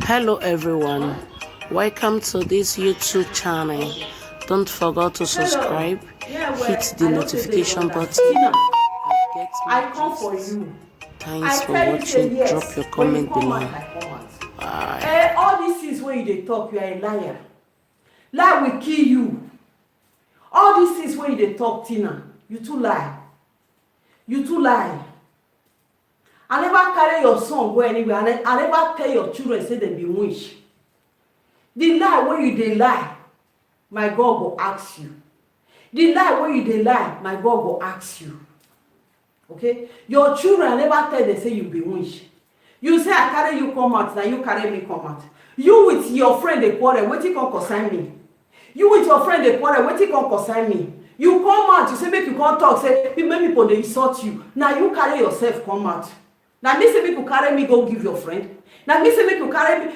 Hello everyone, welcome to this YouTube channel. Don't forget to subscribe, hit the notification button and get I more come for gist. you. Thanks I for tell you say watching. yes. Drop your When you comment come below. out, I come out. Bye. All these things where you dey talk, you are a liar. Lie will kill you. All these things where you dey talk, Tina, you too lie. You too lie. I never carry your son go anywhere. I never tell your children say they be witch. The lie where you dey lie, my God will ask you. The lie where you dey lie, my God will ask you. Okay? Your children never tell they say you be witch. You say I carry you come out, now you carry me come out. You with your friend dey quarrel, wetin come concern me? You with your friend dey quarrel, wetin come concern me? You come out, you say make you come talk, say make people dey insult you. Now you carry yourself come out. Now me say make you carry me go give your friend. Now me say make you carry me,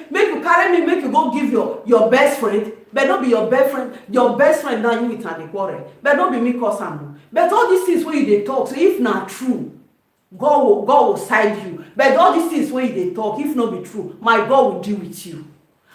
make you go give your best friend. But not be your best friend. Your best friend now you with an quarrel. But not be me cause am. But all these things where you dey talk, so if not true, God will side you. But all these things where you dey talk, if not be true, my God will deal with you.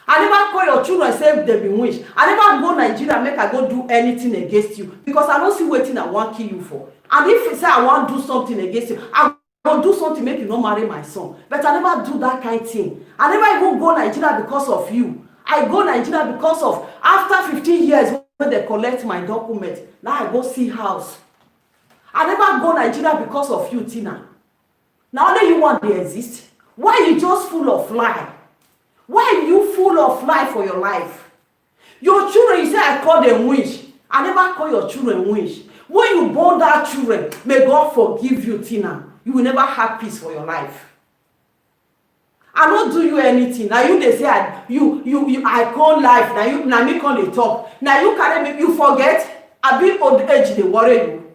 I never call your children say they be witch. I never go Nigeria make I go do anything against you because I don't see wetin I wan kill you for. And if you say I wan do something against you, I go do something make you no marry my son. But I never do that kind thing. I never even go Nigeria because of you. I go Nigeria because of after 15 years when they collect my document. Now I go see house. I never go Nigeria because of you, Tina. Now only you want to exist. Why you just full of lie? Why you full of lie for your life? Your children, you say I call them witch. I never call your children witch. When you born that children, may God forgive you, Tina. You will never have peace for your life. I don't do you anything. Now you they say I call life. Now me call they talk. Now you carry me. You forget. I be old age they worry you.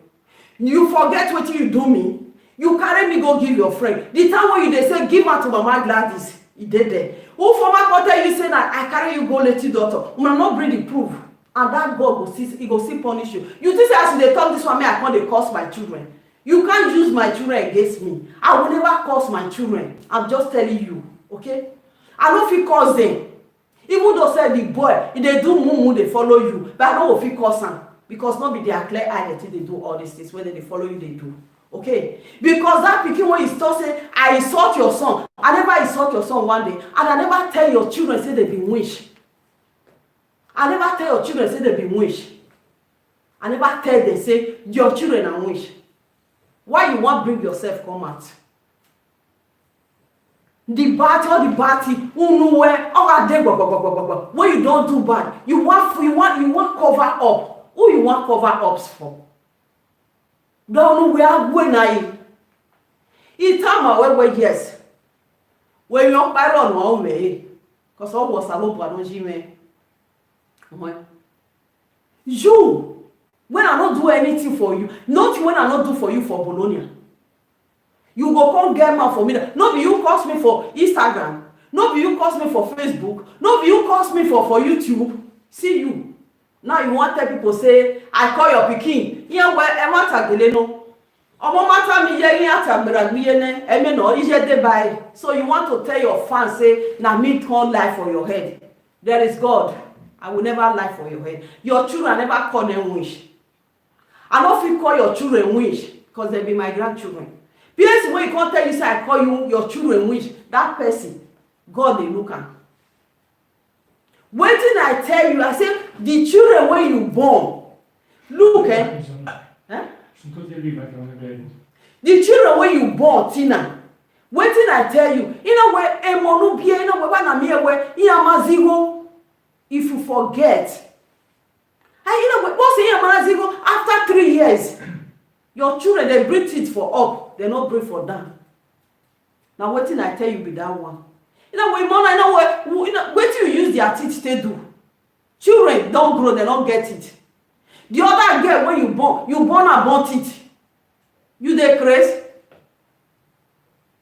You forget what you do me. You carry me go give your friend. The time when you they say give her to Mama Gladys, he did there. Who former tell you say that I carry you go let your daughter. You will not bring the proof, and that God will see. He will see punish you. You think as they talk this one, me I can't they curse my children. You can't use my children against me. I will never curse my children. I'm just telling you, okay? I don't feel curse them. Even though say the boy, if they do mumu, they follow you. But I don't feel curse them because not be their clear eye that they do all these things. Whether they follow you, they do. Okay? Because that pikin when you start say, I insult your son. I never insult your son one day. And I never tell your children say they be witch. I never tell your children say they be witch. I never tell them say your children are witch. Why you want bring yourself come out? The bad thing, who know where all that day when you don't do bad, you want cover up. Who you want cover ups for? Don't know where when I eat time where yes. When you're by on one way, because all was a low don't you when I don't do anything for you, not when I don't do for you for Bologna. You go come get man for me. No be you cost me for Instagram. No be you cost me for Facebook. No be you cost me for YouTube. See you. Now you want tell people say, I call your pikin. Here where e matter gele no. Omo matter mi ye yin atagbera mi ye ne. E me no ije dey by. So you want to tell your fans say, na me turn lie for your head. There is God. I will never lie for your head. Your children never call them witch. I don't feel call your children witch because they be my grandchildren. Because when you can't tell you say I call you your children witch, that person, God they look at. Waiting I tell you, I say the children when you born, look eh? The children when you born, Tina. Waiting I tell you, you know where emonu bia, you know where na me where iyamazigo. If you forget. And you know what's iyamazigo after 3 years. Your children, they bring it for up. They not bring for down. Now, what thing I tell you be that one. You know, what you use their teeth to do. Children don't grow, they don't get it. The other girl, when you born about it. You dey crazy.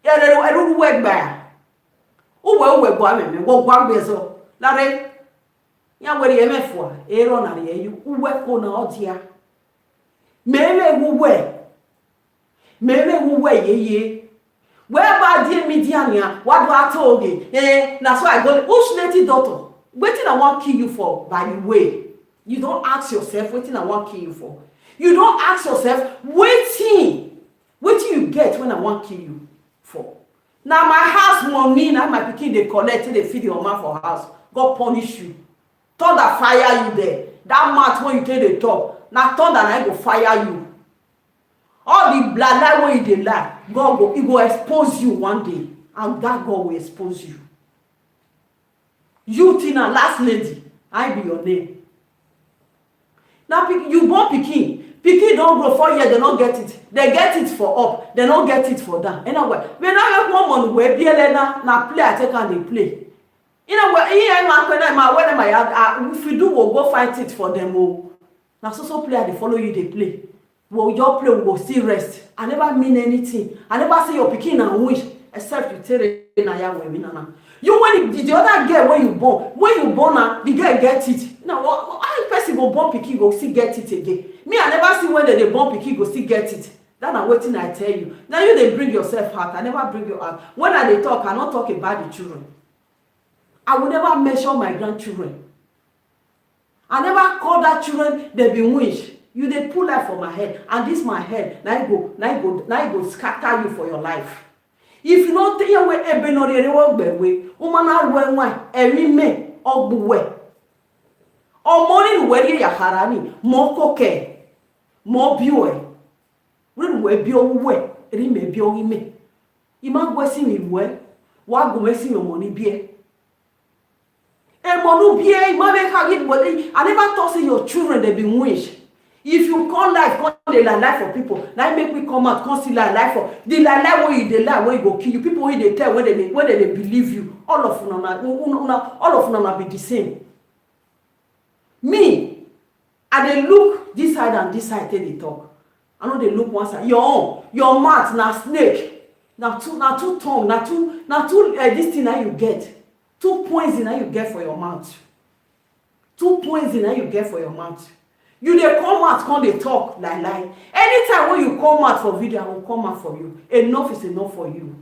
Yeah, I don't work by. Oh, well, we're going, we're going to Larry. Yeah, where you have for? Aaron, and you work on out here. Meme who wear ye. whereby dear media what do I told you? That's why I go who's native daughter. Waiting I want kill you for, by the way. You don't ask yourself waiting I want kill you for. You don't ask yourself waiting you get when I want kill you for. Now my house money, now my pikin they collect, they feed your man for house. God punish you. Thunder fire you there. That mouth when you take the top. Now thunder and I go fire you. All the blood lie when you dey lie, God go, he go expose you one day, and that God will expose you. You Tina, last lady, I be your name. Now you born pikin don't grow 4 years, they don't get it. They get it for up, they don't get it for down. Anyway, when I get one money where be na play, I take and they play. You know what? If you do, we'll go fight it for them. Now so player they follow you, they play. Well, your play will still rest. I never mean anything. I never say your pikin and wish, except you tell it na ya women. You when the other girl when you born now, the girl get it. Now, how person go born pikin go still get it again? Me, I never see when they born pikin go still get it. That na waiting I tell you. Now you they bring yourself out. I never bring you out. When I they talk, I not talk about the children. I will never measure my grandchildren. I never call that children they be wish. You they pull life for my head, and this my head. Now you go scatter you for your life. If you don't think you will ebe no re work be we, umana ruwa every me ogbuwe. O morning we ya harani, mo koke, mo biwe. Rin we bi owe, ri me bi owi me. Ima gwesi mi we, wa go mesi your money bie. Monu bie, ima be ka get body. I never thought say your children they be wish. If you call life, call the life for people. Now make me come out, conceal life for the life where you the lie where you go kill you. People where they tell when they believe you. All of them be the same. Me, I they look this side and this side till they talk. I know they look one side. Your mouth na snake. Now two tongue, now two this thing that you get. 2 points in that you get for your mouth. 2 points in that you get for your mouth. You they come out, come they talk lie. Anytime when you come out for video, I will come out for you. Enough is enough for you.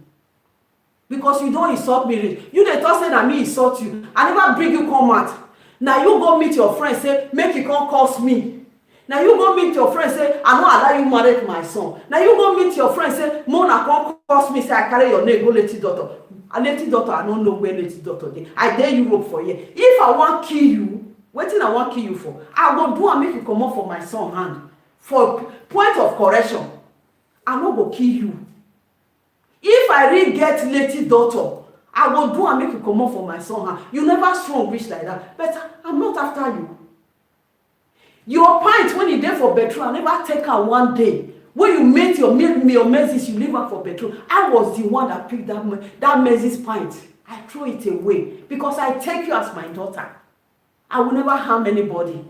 Because you don't insult me. You they talk say that me insult you. I never bring you come out. Now you go meet your friend, say, make you come curse me. Now you go meet your friend, say, I don't allow you marry my son. Now you go meet your friend, say, Mona come curse me, say, I carry your name, go let daughter. A lady daughter, I don't know where lady daughter dey. I dare Europe for you. If I want kill you, wetin I want kill you for? I go do and make you come up for my son hand. For point of correction, I no go kill you. If I really get lady daughter, I go do and make you come up for my son hand. You never strong reach like that. But I'm not after you. Your pint when you dey for bedroom, I never take her one day. When you made your message, you leave her for petrol. I was the one that picked that message pint. I throw it away because I take you as my daughter. I will never harm anybody.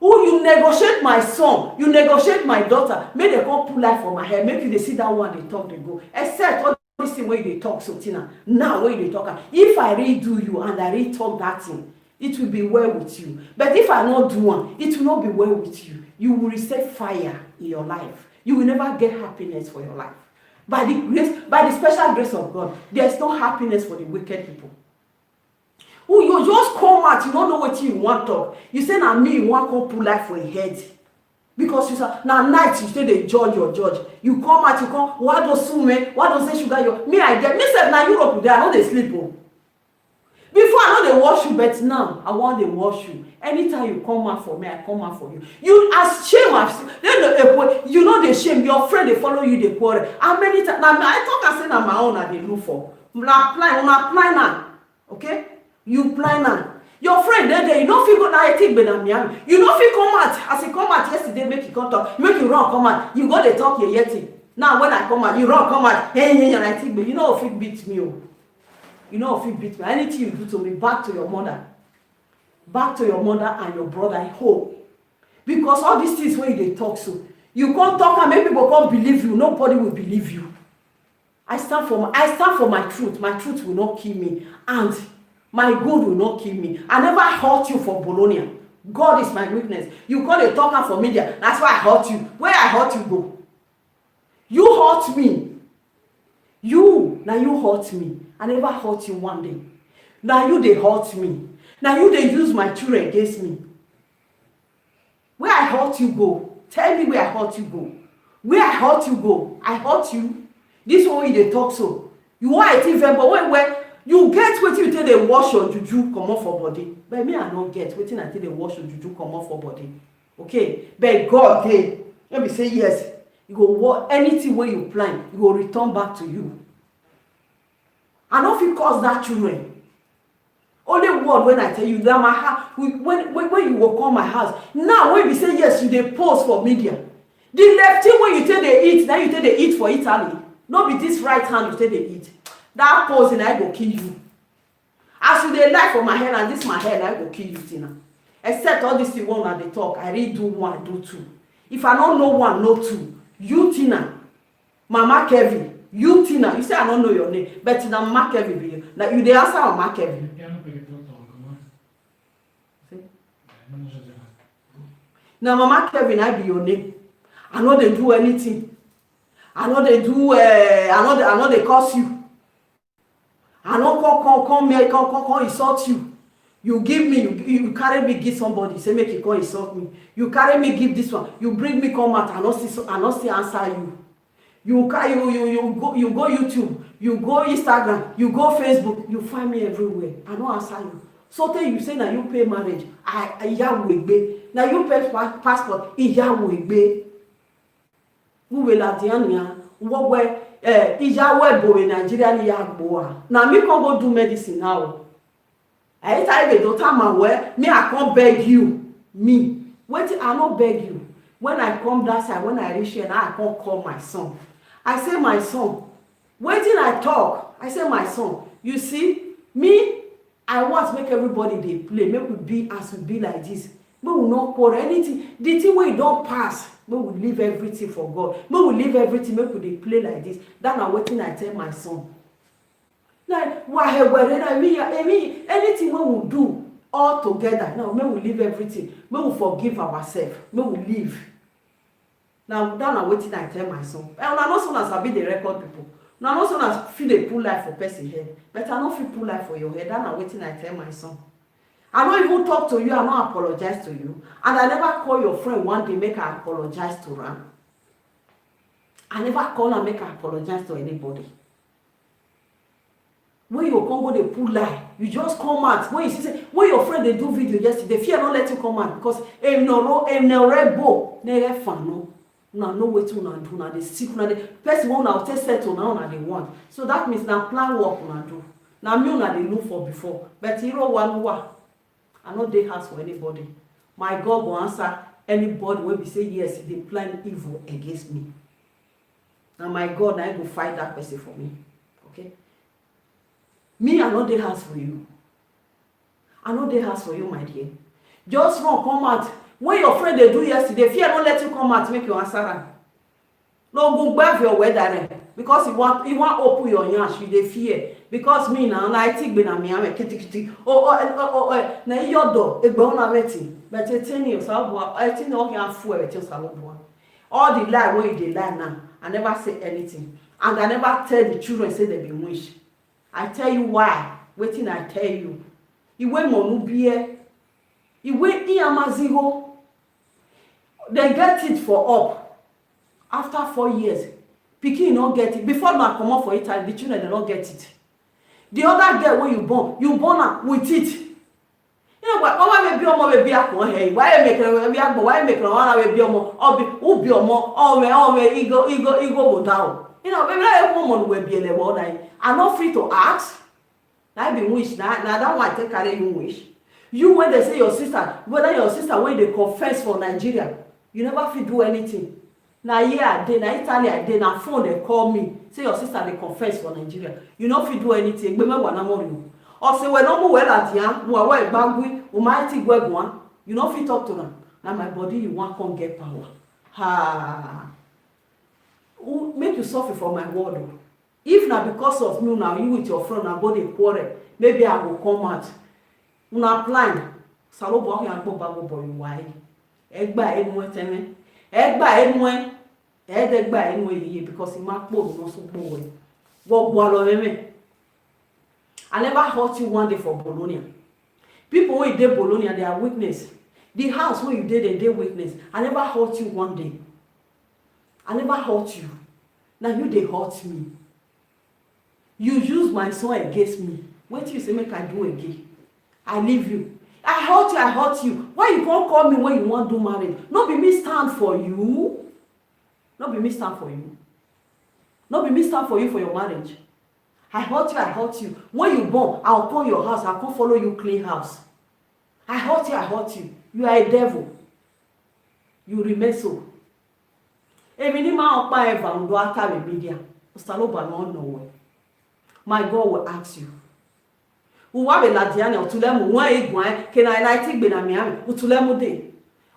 Oh, you negotiate my son, you negotiate my daughter. Make they come pull life for my head. Make you they see that one they talk, they go. Except all this thing where they talk, so Tina. Now where they talk, if I really do you and I really talk that thing, it will be well with you. But if I not do one, it will not be well with you. You will receive fire in your life. You will never get happiness for your life. By the special grace of God, there's no happiness for the wicked people. Who you just come out, you don't know what you want to talk. You say, now me, you want to pull life for a head. Because you say, now night, you say they judge your judge. You come out, you come, what does sue me? What does say sugar you? Me, I get, me said, now Europe, I know they sleep. Oh. Before I know they wash you, but now I want they wash you. Anytime you come out for me, I come out for you. You as shame, you know the shame. Your friend they follow you, they quarrel. How many times? Now I talk and say na my own that they look for. Una apply now, okay? You apply now. Your friend there, you don't feel good now. I think, but Miami, you don't feel come out. As he come out yesterday, make you come talk, make you run come out. You go they talk your yeti. Now when I come out, you run come out. Hey, and I think, but you know if it beats me. Oh. You know if you beat me, anything you do to me, back to your mother. Back to your mother and your brother at home. Because all these things where they talk so. You can't talk and make people can't believe you. Nobody will believe you. I stand for my truth. My truth will not kill me. And my good will not kill me. I never hurt you for Bologna. God is my witness. You call a talker for media. That's why I hurt you. Where I hurt you go? You hurt me. You, now you hurt me. I never hurt you one day. Now you they hurt me. Now you they use my children against me. Where I hurt you go? Tell me where I hurt you go. Where I hurt you go? I hurt you. This one way they talk so. You want I think but when you get wetin you take dey wash your juju comot for body. But me I not get wetin I take dey wash your juju comot for body. Okay? But God dey. Let me say yes. You go work anything wey you plan, you go return back to you. I no fit cause that children. Only word when I tell you that my house, when you will come my house. Now when you say yes, you dey post for media. The left thing when you take dey eat, now you take dey eat for Italy. No be this right hand you take dey eat. That pose and I go kill you. As you dey lie for my head and this my head, I go kill you, Tina. Except all this thing one that they talk, I really do one, do two. If I don't know one, know two. You, Tina, Mama Kevin, you, Tina, you say I don't know your name, but Tina, Mama Kevin be you. Now you dey answer Mama Kevin. Now Mama Kevin, I be your name. I know they do anything. I know they do. I know they curse you. I know come insult you. You give me, you carry me give somebody. Say make you come insult me. You carry me give this one. You bring me come out. I not see answer you. You go YouTube. You go Instagram. You go Facebook. You find me everywhere. I don't answer you. So tell you say now you pay marriage. Now you pay passport. Who will at the end? What way? Ijawe boy Nigeria ni yagboa. Now me can't go do medicine now. I tell you the time where me I can't beg you. Me. Wait, I not beg you. When I come that side, when I reach here, now I can't call my son. I say my son. Waiting I talk. I say my son. You see, me, I want to make everybody they play. Make we be as we be like this. We will not pour anything. The thing where you don't pass. We will leave everything for God. We will leave everything. Make we play like this. That's not waiting I tell my son. Like why I mean anything we will do all together. Now we will leave everything. We will forgive ourselves. We will leave. Now that's not waiting I tell my son. And I know soon as I be the record people. Now I know soon as feel they pull life for person head. But I don't feel pull life for your head. That's not waiting I tell my son. I don't even talk to you, I don't apologize to you. And I never call your friend one day make her apologize to her. I never call and make her apologize to anybody. When you come go they pull lie, you just come out. When you see when your friend they do video yesterday, they fear not let you come out because no rebo, ne fan no. Now no way to do now they sick now the person one now take settle now they want. So that means now plan work now do. Now me now they look for before. But hero one. I no dey house for anybody. My God will answer anybody when we say yes, they plan evil against me. Now my God, now I go fight that person for me. Okay? Me, I no dey house for you. I no dey house for you, my dear. Just run, come out. When your friend they do yesterday, fear not let you come out, make you answer them. No go back your weather because you want open your yansh, you dey fear. Because me now, I think be na me am kitikiti. Na yodo egbe una meti. But you tell me yourself, I think all you fool with yourself. All the lie when you dey lie now, I never say anything. And I never tell the children say they be wish. I tell you why. Waiting I tell you. Iwe monu biye. Iwe iyamaziho. They get it for up. After 4 years, pikin not get it. Before na come out for Italy, the children they not get it. The other girl when you born her with it. You know what? Why be omo be akon here? Why make be akon? Why make one be omo? Obi ubi omo? Owe ego down. You know, maybe I woman will be a level that I'm not free to ask. I be wish now that one take carry you wish. You when they say your sister, whether your sister when they confess for Nigeria, you never fit do anything. Now here they na Italy they na phone they call me say your sister they confess for Nigeria. You no fit do anything. Gbe mewa na mo you. Or say we no mo well at yan, mo wa gbagui, o ma ti gwegun. You no fit talk to them. Now my body you want come get power. Ha. Make you suffer for my word. If not because of me now, you with your friend and go dey quarrel, maybe I will come out. Una plan. Salobo yan gbo bago boy why. Egba enu etene. Egba enu e. Edegba enu yiye because he ma po no so gbo we. I never hurt you one day for Bologna. People when you did Bologna, they are witness. The house where you did, they witness. I never hurt you one day. I never hurt you. Now you they hurt me. You use my son against me. What you say make I do again? I leave you. I hurt you. Why you can't call me when you want to do marriage? Not be me stand for you. Not be me stand for you. Not be me stand for you for your marriage. I hurt you. When you born, I'll come your house. I'll come follow you clean house. I hurt you. You are a devil. You remain so. My God will ask you. Uwa be ladiane otulemu wan egwan ke na light gbe na miami utulemu de.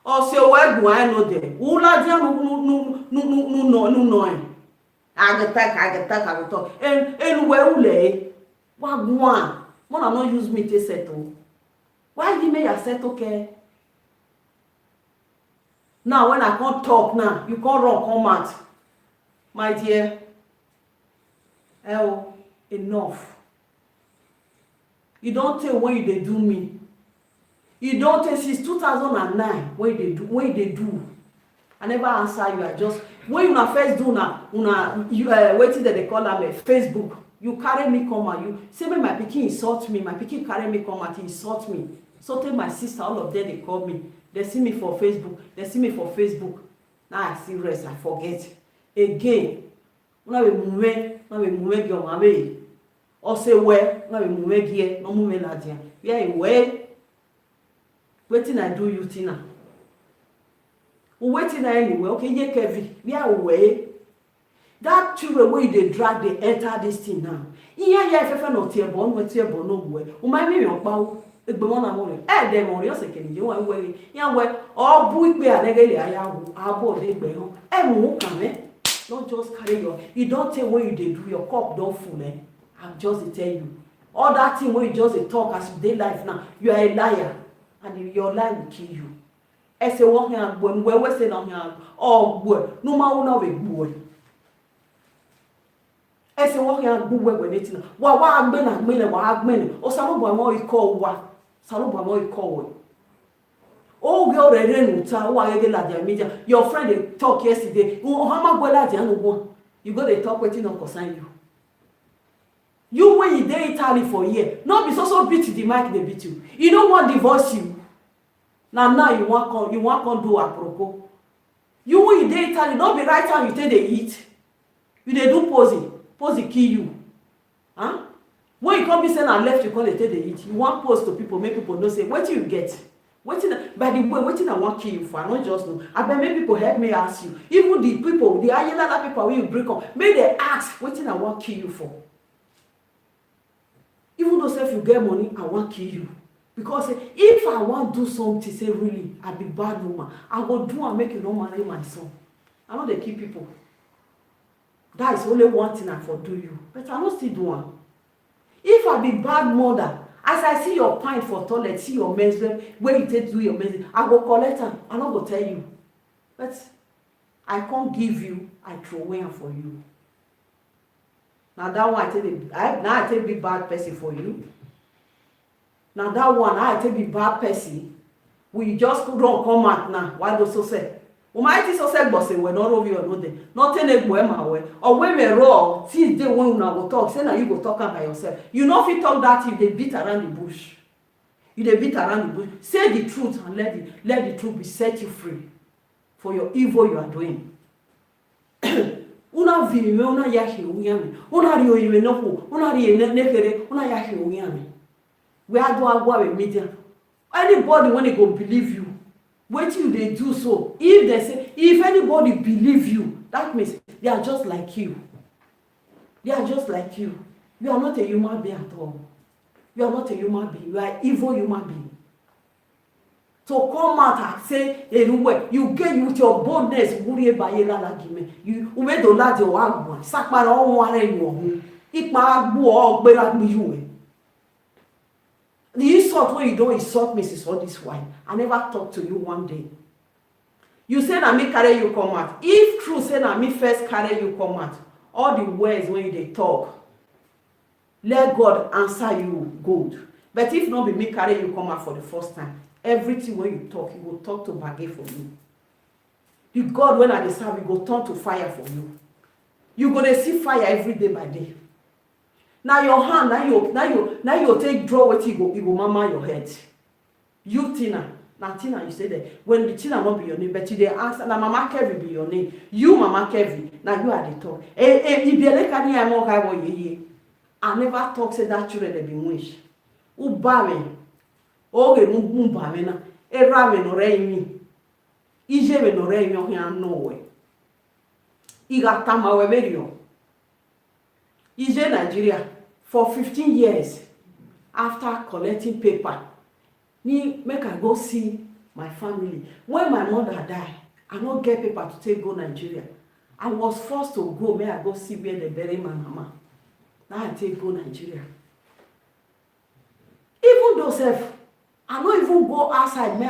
O se o egwan no de. U ladiane no. Agata to. En we ule. Wa gwan. Mo na no use me to settle. Why you make settle okay? Now when I can't talk now, you can't run come out. My dear. Enough. You don't tell when they do me. You don't tell since 2009 when they do. I never answer you. I just when you first do now, you waiting that they call them Facebook. You carry me come out. You say when my pikin insult me, my pikin carry me come out, he insult me. So tell my sister, all of them they call me. They see me for Facebook. Now I see rest, I forget. Again, when we move your mama. Or say where na we move here no move ladia yeah where wetin I do you tina wetin I anyway okay ye Kevin yeah where that children wey dey drag dey enter this thing now iya fefe no tie bon we tie bon no we o ma mi yon pa o egbe mo na mo re dem o re o se keni je wan we yan we o bu igbe anegele aya wo abo de egbe han mu kan me don't just carry you don't tell when you dey do your cup don full I'm just tell you. All that thing when you just talk as you day life now, you are a liar. And your lie will kill you. I say one hand when we say no hand. Oh boy, no man will not boy. I say one hand boy when it's now. Wa agben. O salo boy mo iko wa. Salo boy mo iko we. Oh girl rere nuta wa yege la dia media. Your friend they talk yesterday. O hama boy la dia no go. You go they talk wetin no concern you. You when you dey Italy for a year, not be so beat the mic they beat you. You don't want divorce you. Now you want come do apropos. You when you dey Italy, not be right time you take the eat. You dey do posing kill you. Huh? When you come be saying I left, you call it take the eat. You want post to people, make people know say what you get. By the way, wetin I want kill you for? I don't just know. I bet make people help me ask you. Even the people, the Ayala people when you break up, make they ask wetin I want kill you for. Even though if you get money, I won't kill you. Because if I want to do something, say really, I be bad woman, I will do and make you not marry my son. I know they kill people. That is only one thing I for do you. But I don't still do one. If I be bad mother, as I see your pint for toilet, see your menstruation, where you take to do your menstruation, I go collect them. I not go tell you. But I can't give you, I throw away them for you. Now that one I take be bad person for you. Now that one I take be bad person. We just don't come out now. Why do so say? Umaiti so say boss we not over or no day. Nothing e go my way. Or when we raw, see day when una go talk, say now you go talk by yourself. You know if you talk that if they beat around the bush. You they beat around the bush. Say the truth and let the truth be set you free for your evil you are doing. Una vime una yahi uyami una rio yime nofu una rie nekere una yahi uyami we do agwa we media anybody when they go believe you what you they do so if anybody believe you that means they are just like you you are not a human being at all. You are not a human being. You are an evil human being. So come out and say, you get with your boldness, you made the lad your one, Sakmara on one anymore. It might go better than you. The insult when you don't insult Mrs. All this wine. I never talked to you one day. You said I me carry you come out. If true said I me first carry you come out, all the words when they talk, let God answer you good. But if not be me carry you come out for the first time, everything when you talk, he will talk to bargain for you. The God when I serve, he go turn to fire for you. You gonna see fire every day by day. Now your hand, now you take draw what you go mama your head. You Tina. Now Tina, you say that when the Tina won't be your name, but you they answer now Mama Kevin be your name. You Mama Kevin, now you are the talk. If you like any more I never talk say that children they be wish. Ubame. Oge mubame na. Erame no reimi. Ije no reimi o here nowhere. Igatama weberio. Ije Nigeria for 15 years after collecting paper. Me make I go see my family. When my mother died, I don't get paper to take go Nigeria. I was forced to go. May I go see where they bury my mama. Now I take go Nigeria. Even though self, I don't even go outside. May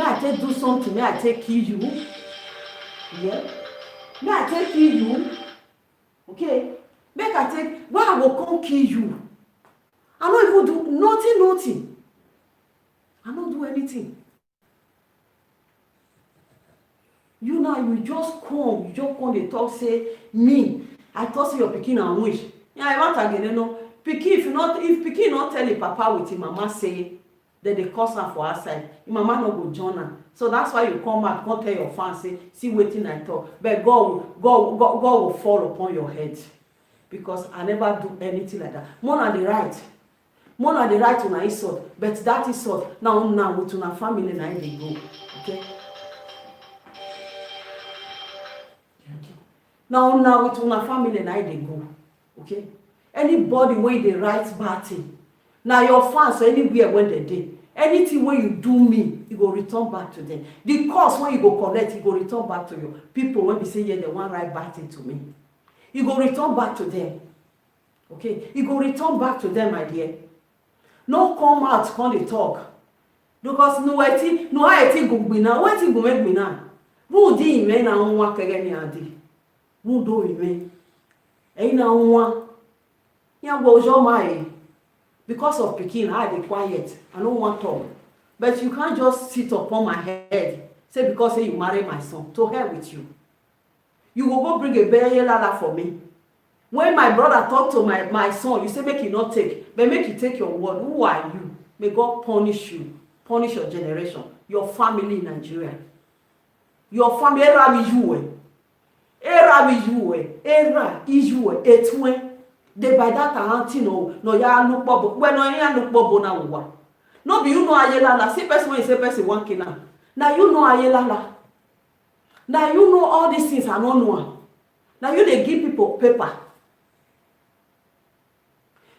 I take do something? May I take kill you? Yeah. May I take kill you? Okay. Make I take. Why I will come kill you? I don't even do nothing. I don't do anything. You now, you just come they talk, say, me, I thought say your pikin and wish. Yeah, I want again, you know. Pikin, if pikin not tell the papa with him mama say, that they curse her for outside, your mama no go join her. So that's why you come out, come tell your fans, say, see waiting I talk. But God will fall upon your head. Because I never do anything like that. More than the right. More than the right to insult, but that is sort now with una family now they go. Okay. Now with una family now they go. Okay. Anybody when they write bad thing, now your fans or anywhere when they did anything when you do me, you go return back to them. The cost when you go collect, you go return back to you. People when we say yeah, they want write bad thing to me, you go return back to them. Okay, you go return back to them, my dear. No come out, come they talk. Because no I go gbina, what go make gbina. Who di ime na nwa kege ni adi. Who do ime. E na nwa. Ya go jo mai. Because of pikin, I dey quiet. I don't want talk. But you can't just sit upon my head. Say because say you marry my son. To hell with you. You go bring a burial ladder for me. When my brother talk to my son, you say make you not take, but make you take your word. Who are you? May God punish you, punish your generation, your family in Nigeria. Your family, era is you. Etwe. They by that antino, no ya look bobo. When no ya look bobo na uwa. No be you know ayelala. Say person when you say person one kina. Now you know ayelala. Now you know all these things I don't know. Now you they give people paper.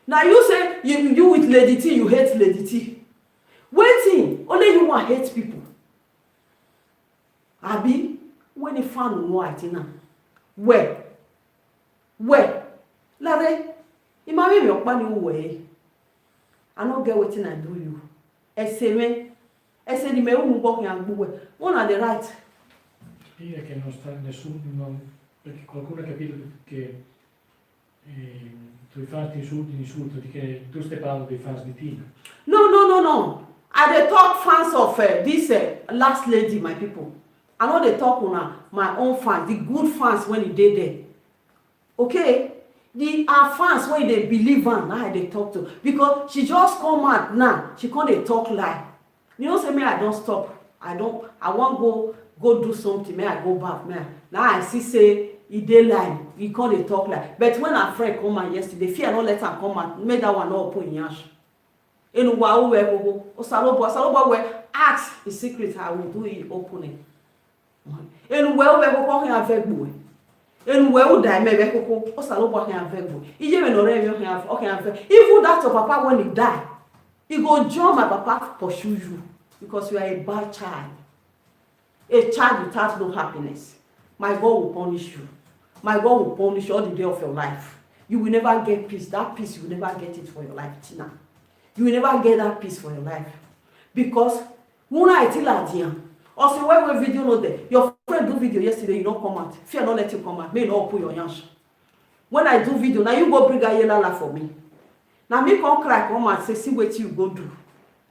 Now you say you with Lady T, you hate Lady T. Waiting, only you want hate people. Abi, when you found no itina, where? Lare, imagine me okpani uwe. I don't get what I do you. Ese di me umu bok yang buwe. One are the right. Dire che non sta nessuno, perché qualcuno ha capito che tu fai insulto, di che tu stai parlando dei fans di Tina. No. I dey talk fans of this last lady, my people. I know they talk on my own fans, the good fans when they dey there. Okay? The fans when they believe her, now they talk to. Because she just come out now, she can't dey talk lie. You know, say me, I don't stop. I want go do something, may I go back, man. Now I see say he dey lie, he can't dey talk lie. But when her friend come out yesterday, fear not let her come out, make that one not open yash. Enu wa uwe go Osalobo we ask the secret, I will do it opening. Enu we uwe go ko yan vegbo. Enu we u die me be koko Osalobo yan vegbo. Ije me no re me yan okay yan veg. Even that your papa when he die, he go join my papa pursue you because you are a bad child. A child without no happiness. My God will punish you. My God will punish you all the day of your life. You will never get peace. That peace, you will never get it for your life, Tina. You will never get that peace for your life. Because when I tell her, also when video not there, your friend do video yesterday, you don't come out. Fear not let you come out. May not open your yansh. when I do video, now you go bring Ayelala for me. Now me come cry, come out, say, see what you go do.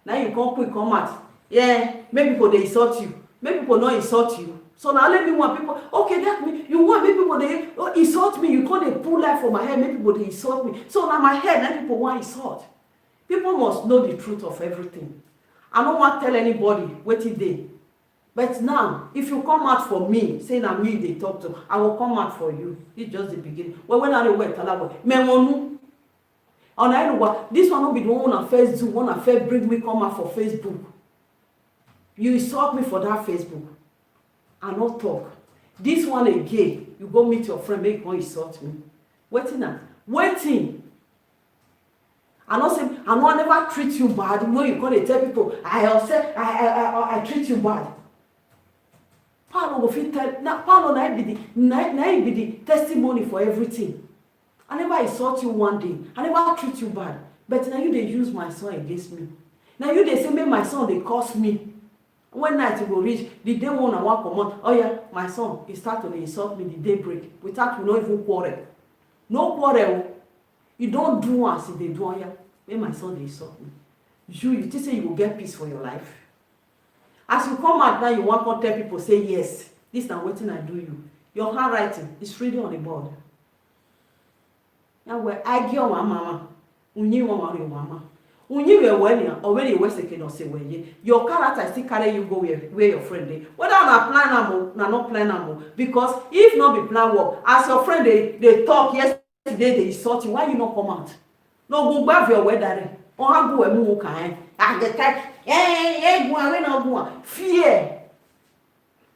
Now you come quick, come out. Yeah, maybe people they insult you. Maybe people not insult you. So now let me want people, okay, that me, you want me people they insult me, you can't pull life for my head, maybe people they insult me. So now my head, now people want insult. People must know the truth of everything. I don't want to tell anybody what it did. But now, if you come out for me, saying I'm me they talk to, I will come out for you. It's just the beginning. Well, when I went, this one will be the one I first do, one I first bring me come out for Facebook. You insult me for that Facebook. I not talk. This one again, you go meet your friend, make one insult me. Waiting now. Waiting. I not say, I not never treat you bad. You know you can't tell people, I treat you bad. Paulo will fit tell now. Paulo na be the testimony for everything. I never insult you one day. I never treat you bad. But now you they use my son against me. Now you they say make my son they curse me. When night will reach, the day one and 1 month. Oh yeah, my son he start to insult me the day break. Without we not even quarrel. No quarrel. You don't do as if they do. Oh yeah, make my son they insult me. You think say you will get peace for your life. As you come out now, you want to tell people, say, yes, this is not what I do you. Your handwriting is ready on the board. Now, where I give my mama, you want your mama. When you were well, already was second or say, well, your character still carry you go where your friend is. Whether not plan animal, not plan animal. Because if not be plan work, as your friend they talk yesterday, they insult you, why you not come out? No, go back your weather. Or how go and move kind. I get that.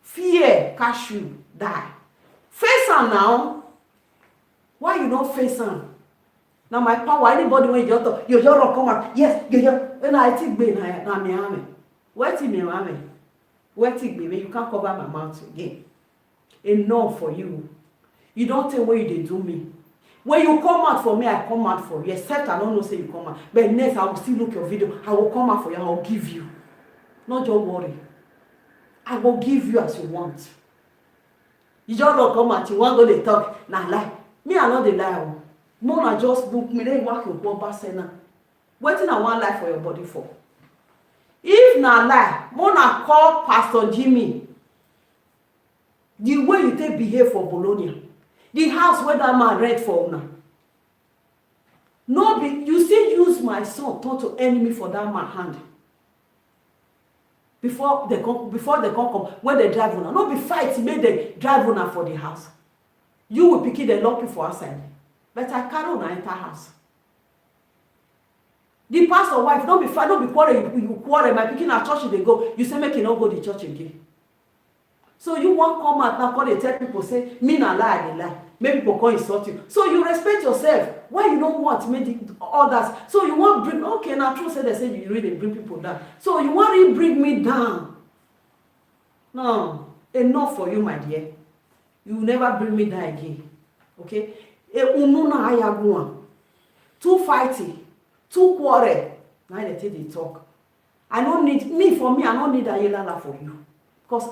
Fear catch you, die. Face on now. Why you not face on? Now my power, anybody when you just come out. Yes, when I think be na me ame. What me ame? What me? You can't cover my mouth again. Enough for you. You don't tell where they do me. When you come out for me, I come out for you. Except I don't know say you come out. But next I will still look your video. I will come out for you. I will give you. Not just worry. I will give you as you want. You just don't come out. You want to go to talk. Nah lie. Me I not the lie. Mona just book me. They work in one person. Waiting I want lie for your body for. If na lie, Mona call Pastor Jimmy. The way you take behave for Bologna. The house where that man rent for now. No, you still use my son turn to enemy for that man hand. Before they come, when they drive on, not be fight, make they drive on for the house. You will pick it and lock you for outside. But I carry on enter house. The pastor wife, don't be fight, don't be quarrel, you quarrel, my picking at church they go, you say make you not go to church again. So you won't come out now, they tell people, say, me na lie, they lie. Maybe people can insult you. So you respect yourself. Why you don't want to make others? So you want bring, okay, now true say they say you really bring people down. So you want to bring me down. No, enough for you, my dear. You will never bring me down again. Okay? Too fighting, too quarrel. Now they take the talk. I don't need, for me, I don't need Ayelala for you. Because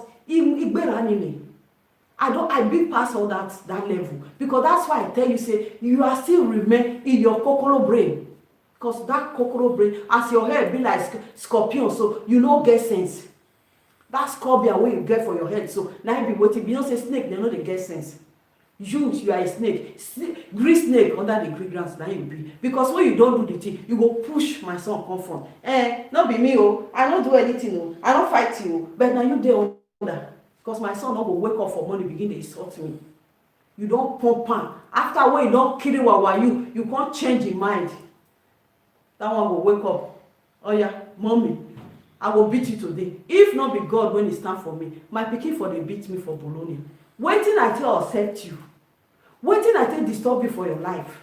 I big pass all that level. Because that's why I tell you, say, you are still remain in your kokoro brain. Because that kokoro brain, as your head be like scorpion, so you don't get sense. That scorpion way you get for your head, so now you be waiting. You don't say snake, they know they get sense. You are a snake. Green snake under the green grass, now you be. Because when you don't do the thing, you go push my son come from. Not be me, oh. I don't do anything, oh. I don't fight you, but now you there under. Because my son not go wake up for morning begin to insult me. You don't pump on. After when you don't kill it, you can't change your mind. That one will wake up. Oh yeah, mommy, I will beat you today. If not be God when he stand for me, my pikin for they beat me for Bologna. Waiting until I accept you. Waiting until disturb you for your life.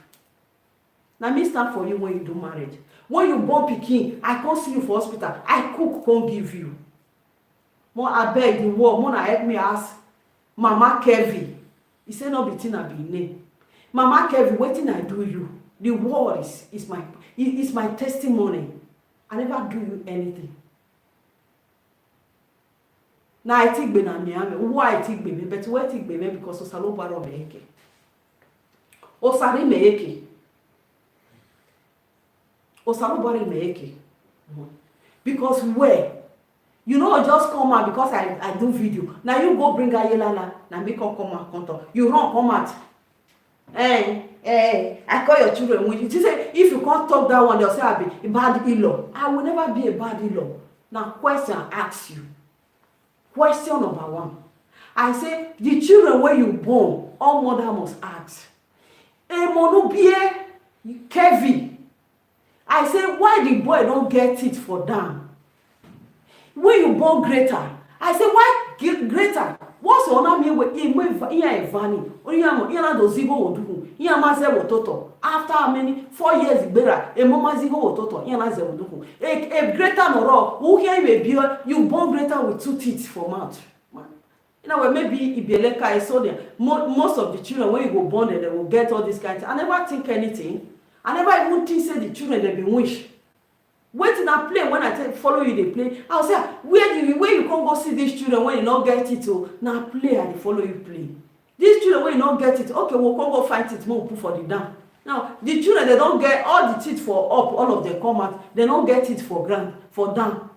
Now me stand for you when you do marriage. When you born pikin, I can't see you for hospital. I cook, can't give you. More I beg the world, more I help me ask Mama Kevin. He said no be thing I be name. Mama Kevin, waiting I do you. The word is my testimony. I never do you anything. Now I think be na me ame. Why I think be me? But why think be me? Because Osalo baro me eke. Osari meeke. Osarobari meeke. Because where? You know, just come out because I do video. Now you go bring Ayelala. Now make her come out contour. You run come out. I call your children. When you say if you can't talk that one, they'll say I'll be a bad in-law. I will never be a bad in-law. Now question I ask you. Question number 1. I say the children where you born, all mother must ask. Monobie Kevin. I say why the boy don't get it for them? When you born greater, I say why greater? What's on me with Vani? Or Yana dozigo wodu. Yamaze wototo. After how many 4 years better, a mama zigo wototo. Yana zewodu. A greater noro. Who can you born greater with 2 teeth for mouth? You know, maybe Ibeleka I saw there. Most of the children when you go born, they will get all these kinds. I never think anything. I never even think say the children they be wish. Waiting and play when I follow you they play. I'll say where you can't go see these children when you not get it to now play and they follow you play. These children when you not get it, okay, we'll come go fight it more put for the down. Now the children they don't get all the teeth for up, all of them come out, they don't get it for ground, for down.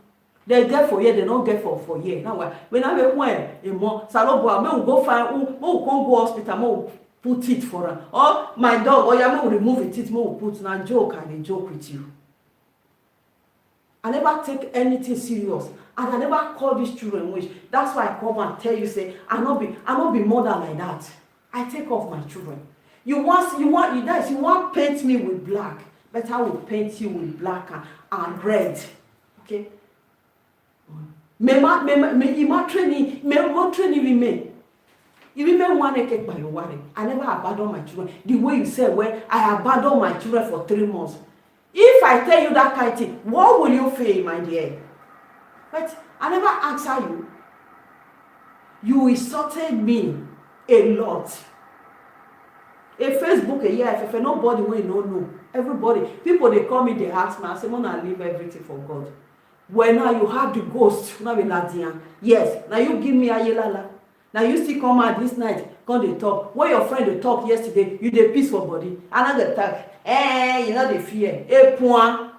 They get for year, they don't get for year. Now when I be when a more salobo, me will go find who can't go hospital, more put it for her. Or my dog, or ya will remove it, it more put now joke and they joke with you. I never take anything serious, and I never call these children wish. That's why I come and tell you, say, I not be mother like that. I take off my children. You want paint me with black, but I will paint you with black and red. Okay? Me training me. You remember one by your worry. I never abandon my children. The way you said, well, I abandoned my children for 3 months. If I tell you that kind of thing, what will you feel, my dear? But I never answer you. You insulted me a lot. A Facebook a year, if nobody will know. Everybody, people they call me, they ask me, I say, I leave everything for God. When now you have the ghost, now we Ladian. Yes, now you give me a yelala. Now you still come out this night, come they talk. When your friend they talk yesterday, you they peace for body. Another talk. You know the fear. A point.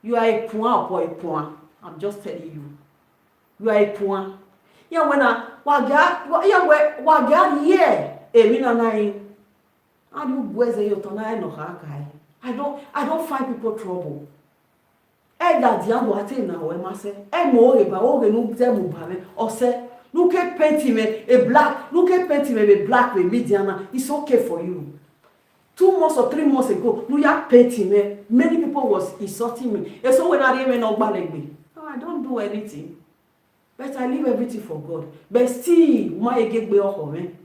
You are a point or a point. I'm just telling you. You are a point. Yeah, when I waga yeah. Mina nine. I do boys a yotona no hakai. I don't find people trouble. That diabo ate na we ma say. Mo eba o ge nu te mu ba me. O say look at painting me a black. Look at painting me a black with mediana. It's okay for you. 2 months or 3 months ago, no ya painting me. Many people was insulting me. And so when I even know me, no, I don't do anything. But I leave everything for God. But still, my get be home.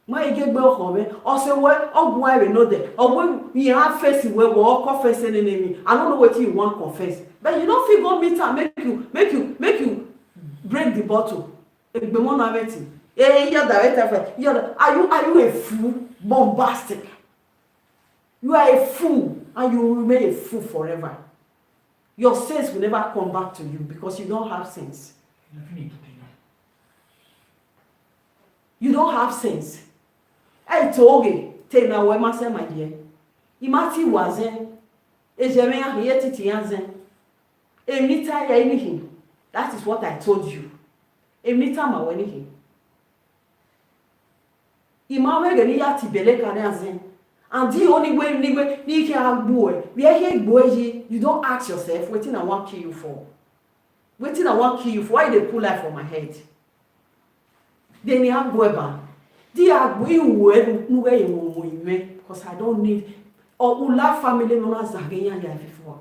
My get be home. Also, what? Oh, why we know that? Or when you have face where we all confess an enemy. I don't know what you want confess. But you don't feel God meet and make you break the bottle. Be more novelty. Are you a fool? Bombastic. You are a fool and you will remain a fool forever. Your sense will never come back to you because you don't have sense. You don't have sense. I told you, tell now where myself, my dear. Imati wasn't. Ejemea here titianzen. Emita anything. That is what I told you. Emita ma anything. Imawe gani ya tibele kanazen. And the only way you can have boy, you don't ask yourself, waiting I want kill you for. Waiting I want kill you for. Why they pull life from my head? Then you have boy ban. They are going because I don't need or ula family no zagenya ya before.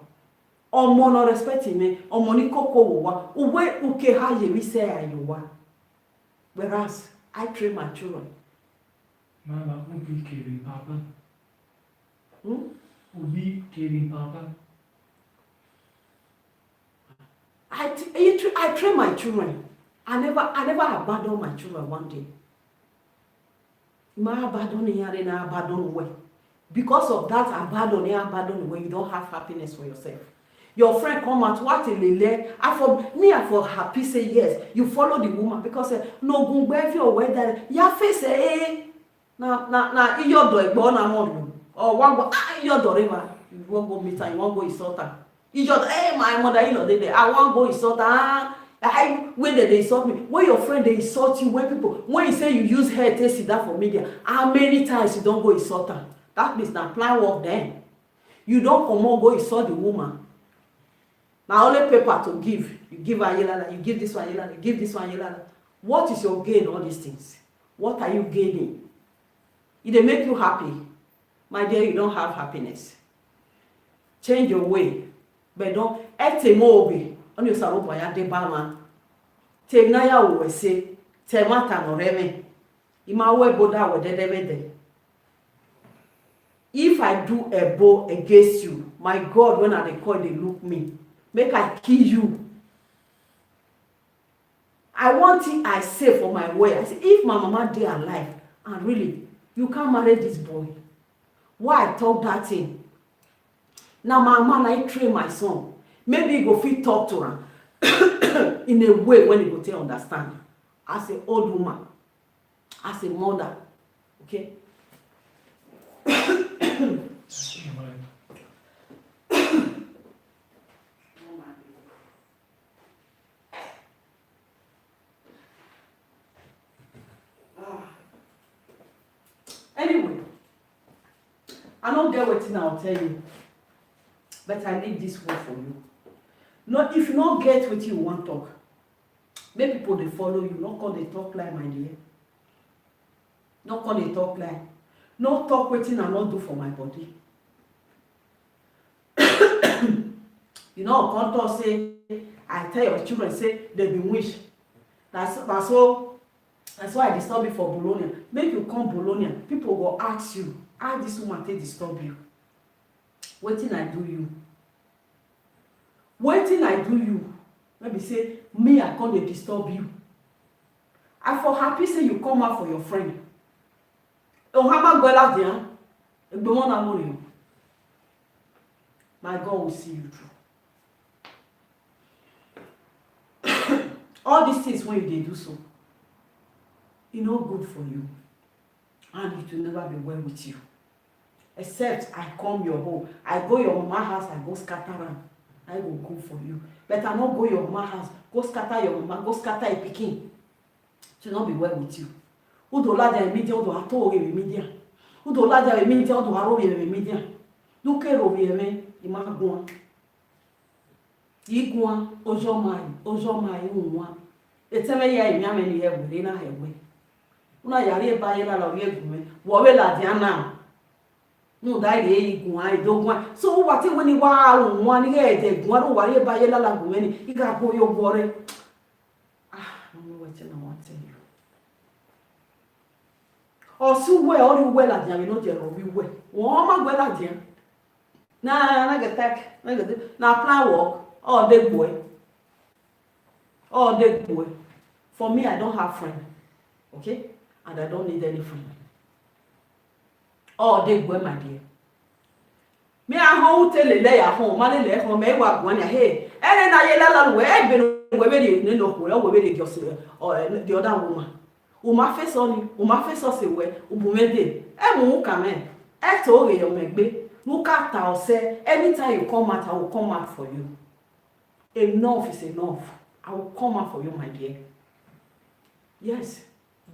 Or mono respecting me, or moniko ko uwe uke ha ye we say ayowa. Whereas I train my children. Mama, ubi Kevin Papa. Ubi Kevin Papa. I train my children. I never abandon my children one day. My abandon way. Because of that abandon way, you don't have happiness for yourself. Your friend come out, what a lele. I for happy say yes. You follow the woman because no go your weather. Your face na iyodo egbo na mo or one go iyodo river you wan go meet her you wan go insult her iyodo my mother-in-law dey there I wan go insult her when they insult me when your friend dey insult you when you say you use hair take sit down for media how many times you don go insult her that means na plan work then you don comot go insult the woman na only paper to give you give her yelala you give this one yelala you give this one yelala what is your gain all these things what are you gaining e dey make you happy my dear you don have happiness change your way but don etemo obi oni osaro boya de bama te na ya wo se te mata no reme ima we boda we de if I do a bow against you my God when I dey call they look me make I kill you I want it I say for my way I say if my mama dey alive and really you can't marry this boy why I talk that thing now my man I train my son maybe he go fit talk to am in a way when he go take understand as an old woman as a mother okay. Anyway, I don't get what I'll tell you, but I need this word for you. No, if you don't get what you want to talk, make people they follow you, not call they talk like my dear. Not call they talk like. No talk wetin I not do for my body. You know, come talk say, I tell your children say they be wish. That's why I disturb you for Bologna. Make you come Bologna. People go ask you, how this woman take disturb you? Wetin I do you? Wetin I do you? Maybe say, me I come dey disturb you. I for happy say you come out for your friend. My God will see you through. All these things when you do so, it's not good for you. And it will never be well with you. Except I come your home. I go your mama house, I go scatter am. I will go for you. But I not go your mama house, go scatter your mama, go scatter a pikin. It will not be well with you. Udolaja media udo atore media udolaja media udo haro media duke ro me imagua igua ojo mai unwa eteme ya imi ameni ye wele na hewe una yari e ba ye la lo ye gume wo we la diana nu da ye igua idogua so what when you wa unwa ni ge de gua ro wa ye ba ye la gume ni iga po yo bore no what you know osu we ori we la dia no je ro wi we won ma gbe la dia na get tech na plan work all day boy for me I don't have friend okay and I don't need any friend all day boy my dear me a ho tele le ya ho ma le ho me wa gwan ya hey ene na ye la la we e be we be ni no ko we be just the other woman uma fe so se we ubumede e mu ka me e to re yo megbe look at say anytime you come out I will come out for you. Enough is enough. I will come out for you, my dear. Yes,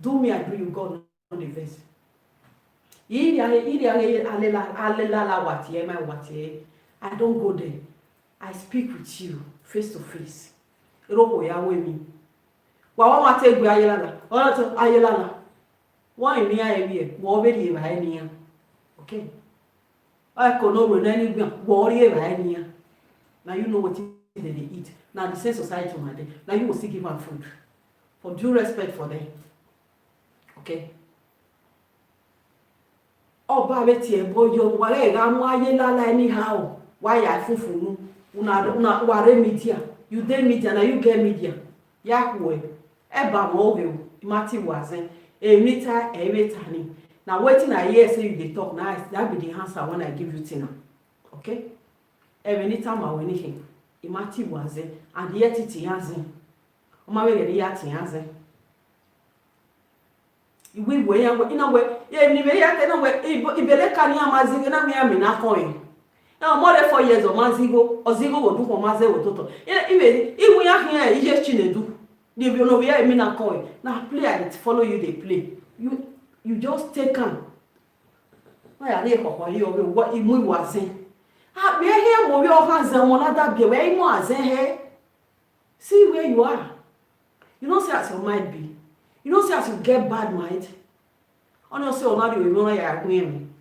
do me I do you, God not the verse. I don't go there. I speak with you face to face. Wa take we ayelala. Ona to ayelala. Wa ni ayewie, wo be di ba ni ya. Okay. I can no run any worry by any. Now you know what they eat. Now the same society my day. Now you will still give them food. For due respect for them. Okay. Oh, Babeti, boy, you wale ramu ayelala anyhow. Why I fufu una ware media. You dey media now you get media. Yahweh. Eba mowe mati wazen. A meter ni. Now waiting I hear say you dey talk now that be the answer when I give you tina. Okay? Every time I win him. Imati wazen and yet it yazen. Oma we get yat yazen. iwe we ya ina we ye ni be ya te na we ibele kan ya mazi na me ami na kon yi na more than 4 years o mazigo ozigo wo du ko maze wo toto iwe iwe ya hin e ije chinedu ni bi no we ya mi na kon yi na play and follow you dey play you just take am na ya le kokko yi o we what imu iwazen ah be here mo we o kan zan mo na da be we imu azen he see where you are. You know, say as your mind be. You know, say as you get bad mind. Honestly, or not, you know, I win.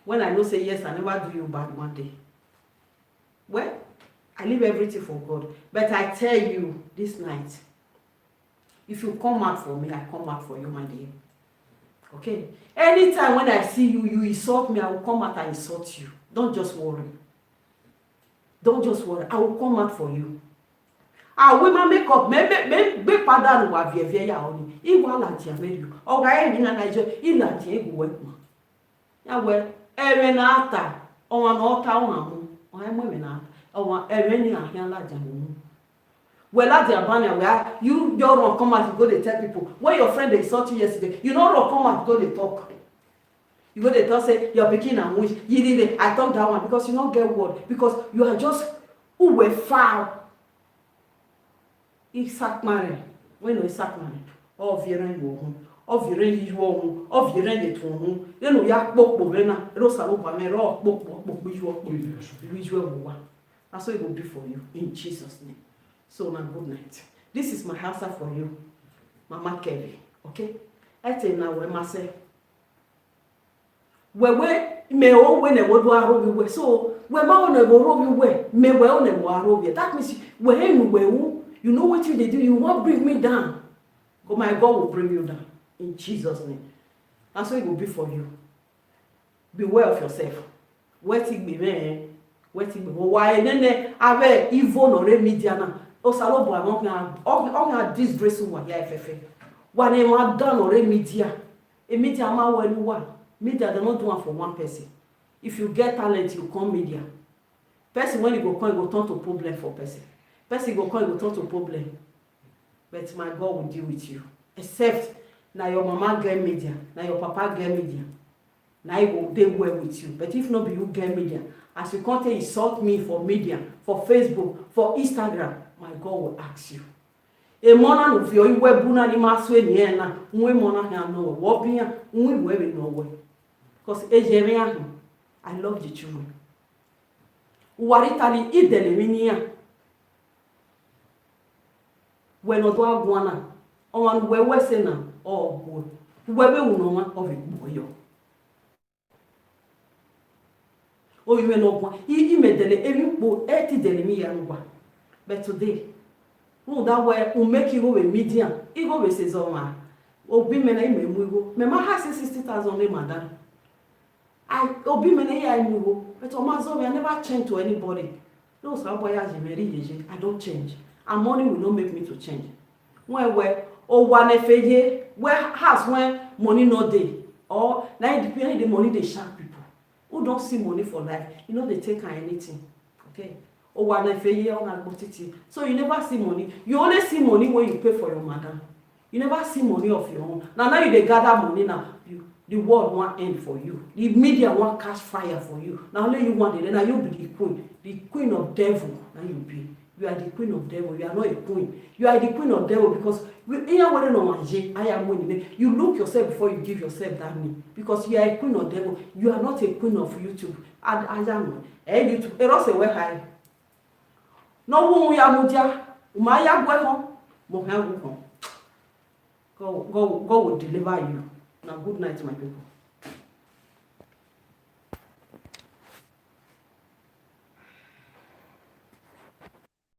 When I know, say yes, I never do you bad one day. Well, I leave everything for God. But I tell you this night, if you come out for me, I come out for you, my dear. Okay? Anytime when I see you, you insult me, I will come out and insult you. Don't just worry. Don't just worry. I will come out for you. We ma make up me pada no wa vie ya oni igwa la ti ameru o ga e ni na Nigeria ila ti egwu we ya we ere na ata o wa na ota o hamu o ha mo me na o wa ere ni ahia la ja mu we la di abana we you don't come out go dey tell people when your friend dey insult you yesterday you no come out go dey talk. You go dey talk say your pikin na wish you did I talk that one because you no get word because you are just who were foul. Isakmare when no isakmare o viren wo hu o viren yi wo hu o viren ye tun hu le no ya popo be na ro sa lo ba me ro popo yi wo wa that's what it will be for you in Jesus name. So now good night. This is my answer for you, Mama Kelly. Okay, ete na we ma say we me o we ne wo do aro we so we ma o ne wo ro we me we o ne wo aro that means we enu we wu. You know what you they do? You won't bring me down. But my God will bring you down. In Jesus' name. That's what it will be for you. Beware of yourself. What it be, man? What it be? Why? Then have evil no media na. O salo boy, on disgrace one ya FF. One name have done or media. A media ma when one. Media they not do one for one person. If you get talent, you come media. Person when you go come, you go turn to problem for person. Person go come, you go turn to problem. But my God will deal with you. Except now your mama get media, now your papa get media. Now he will deal well with you. But if not be you get media, as you can't insult me for media, for Facebook, for Instagram, my God will ask you. A mona no fio iwe buna ni maswe ni ena, unwe mona ha no wo bia, unwe we no we. Because ejeme ahu, I love the children. Uwaritali idele minia. When no do agwana on we se na o bo we be wu no wa of igbo o you no gwa I medele elikpo dele mi ya ngwa but today who that way who make you go media I go we say so ma obi me na imemu go me ma ha 60,000 le madam I obi me na ya imu but o ma zo me never change to anybody no so boy as me I don't change. And money will not make me to change. When one FAJ, where house when money no day, or now depending the money they sharp people who don't see money for life, you know they take anything. Okay. Or one FAJ on a so you never see money. You only see money when you pay for your madam. You never see money of your own. Now you they gather money now. The world won't end for you. The media won't catch fire for you. Now only you want it, now you be the queen of devil. Now you be. You are the queen of devil. You are not a queen. You are the queen of devil because I am winning. You look yourself before you give yourself that name. Because you are a queen of devil. You are not a queen of YouTube. I am YouTube. Erose we high. No one ya mudia. Umaya gwe hon. God will deliver you. Now good night, my people.